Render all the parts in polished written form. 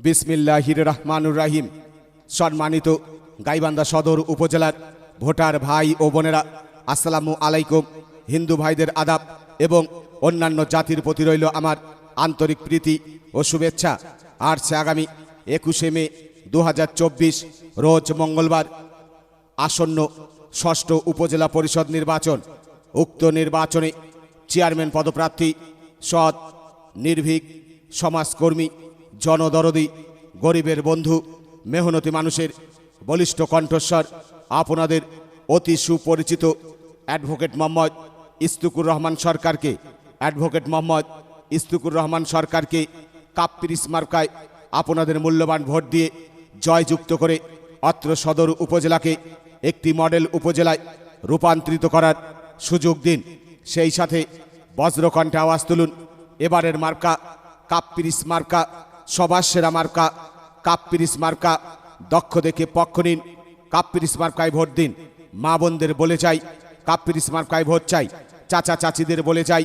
বিসমিল্লাহির রহমানুর রাহিম। সম্মানিত গাইবান্ধা সদর উপজেলার ভোটার ভাই ও বোনেরা, আসসালামু আলাইকুম। হিন্দু ভাইদের আদাব এবং অন্যান্য জাতির প্রতি রইল আমার আন্তরিক প্রীতি ও শুভেচ্ছা। আসছে আগামী 21শে মে 2024 রোজ মঙ্গলবার আসন্ন ষষ্ঠ উপজেলা পরিষদ নির্বাচন। উক্ত নির্বাচনে চেয়ারম্যান পদপ্রার্থী সৎ, নির্ভীক, সমাজকর্মী, জনদরদি, গরিবের বন্ধু, মেহনতি মানুষের বলিষ্ঠ কণ্ঠস্বর, আপনাদের অতি সুপরিচিত অ্যাডভোকেট মোহাম্মদ ইস্তুকুর রহমান সরকারকে কাপ্পিরিস মার্কায় আপনাদের মূল্যবান ভোট দিয়ে জয়যুক্ত করে অত্র সদর উপজেলাকে একটি মডেল উপজেলায় রূপান্তরিত করার সুযোগ দিন। সেই সাথে বজ্রকণ্ঠে আওয়াজ তুলুন, এবারের মার্কা কাপ্পিরিস মার্কা, সবার সেরা মার্কা কাপ্পিরিস মার্কা। দক্ষ দেখে পক্ষ নিন, কাপ্পিরিস মার্কায় ভোট দিন। মা বোনদের বলে চাই, কাপ্পিরিস মার্কায় ভোট চাই। চাচা চাচিদের বলে চাই,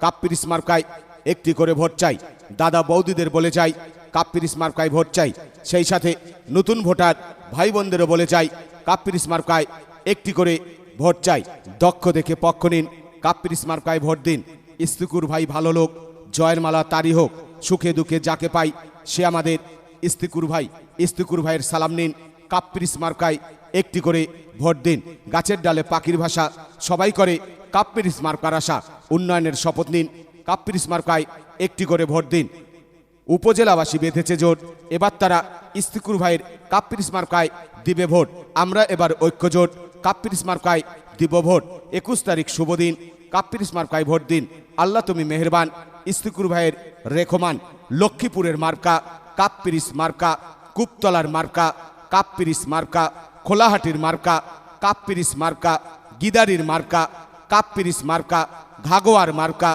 কাপ্পিরিস মার্কায় একটি করে ভোট চাই। দাদা বৌদিদের বলে চাই, কাপ্পিরিস মার্কায় ভোট চাই। সেই সাথে নতুন ভোটার ভাই বোনদেরও বলে চাই, কাপ্পিরিস মার্কায় একটি করে ভোট চাই। দক্ষ দেখে পক্ষ নিন, কাপ্পিরিস মার্কায় ভোট দিন। ইস্তুকুর ভাই ভালো লোক, জয়ের মালা তারই হোক। সুখে দুঃখে যাকে পাই সে আমাদের ইস্তুকুর ভাই। ইস্তুকুর ভাইয়ের সালাম নিন, কাপ্পিরিস মার্কায় একটি করে ভোট দিন। গাছের ডালে পাখির ভাষা, সবাই করে কাপ্পিরিস মার্কার আশা। উন্নয়নের শপথ নিন, কাপ্পিরিস মার্কায় একটি করে ভোট দিন। উপজেলাবাসী বেঁধেছে জোট, এবার তারা ইস্তুকুর ভাইয়ের কাপ্পিরিস মার্কায় দিবে ভোট। আমরা এবার ঐক্য জোট, কাপ্পিরিস মার্কায় দিব ভোট। 21 তারিখ শুভ দিন, কাপ্পিরিস মার্কায় ভোট দিন। আল্লাহ তুমি মেহেরবান। ইস্তুকুর ভাইয়ের রেখমান। লক্ষ্মীপুরের মার্কা কাপ্পিরিস মার্কা, কুপতলার মার্কা কাপ্পিরিস মার্কা, খোলাহাটির মার্কা কাপ্পিরিস মার্কা, গিদারির মার্কা কাপ্পিরিস মার্কা, ঘাগোয়ার মার্কা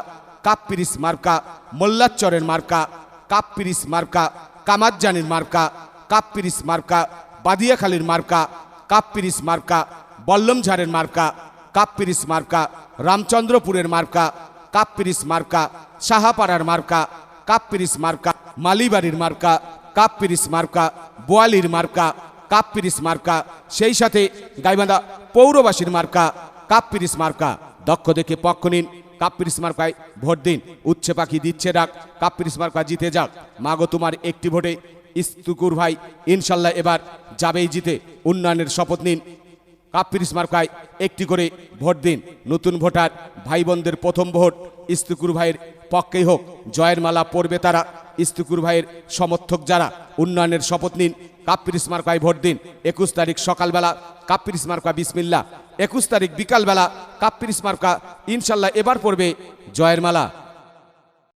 কাপ্পিরিস মার্কা, মোল্লাচরের মার্কা কাপ্পিরিস মার্কা, কামাজ্জানির মার্কা কাপ্পিরিস মার্কা, বাদিয়াখালীর মার্কা কাপ্পিরিস মার্কা, বল্লমঝাড়ের মার্কা কাপ্পিরিস মার্কা, রামচন্দ্রপুরের মার্কা কাপ্পিরিস মার্কা, সাহাপাড়ার মার্কা কাপ্পিরিস মার্কা, মালিবাড়ির মার্কা কাপ্পিরিস মার্কা, বোয়ালির মার্কা কাপ্পিরিস মার্কা। সেই সাথে গাইবান্ধা পৌরবাসীর মার্কা কাপ্পিরিস মার্কা। দক্ষ দেখে পক্ষ নিন, কাপ্পিরিস মার্কায় ভোট দিন। উচ্ছে পাখি দিচ্ছে ডাক, কাপ্পিরিস মার্কা জিতে যাক। মাগো তোমার একটি ভোটে ইস্তুকুর ভাই ইনশাল্লাহ এবার যাবেই জিতে। উন্নয়নের শপথ নিন, কাপ্পিরিস মার্কায় একটি করে ভোট দিন। নতুন ভোটার ভাই বোনদের প্রথম ভোট ইস্তুকুর ভাইয়ের পক্ষেই হোক। জয়ের মালা পড়বে তারা, ইস্তুকুর ভাইয়ের সমর্থক যারা। উন্নয়নের শপথ নিন, কাপ্পিরিস মার্কায় ভোট দিন। 21 তারিখ সকালবেলা কাপ্পিরিস মার্কা বিসমিল্লাহ। 21 তারিখ বিকালবেলা কাপ্পিরিস মার্কা ইনশাল্লাহ এবার পড়বে জয়ের মালা।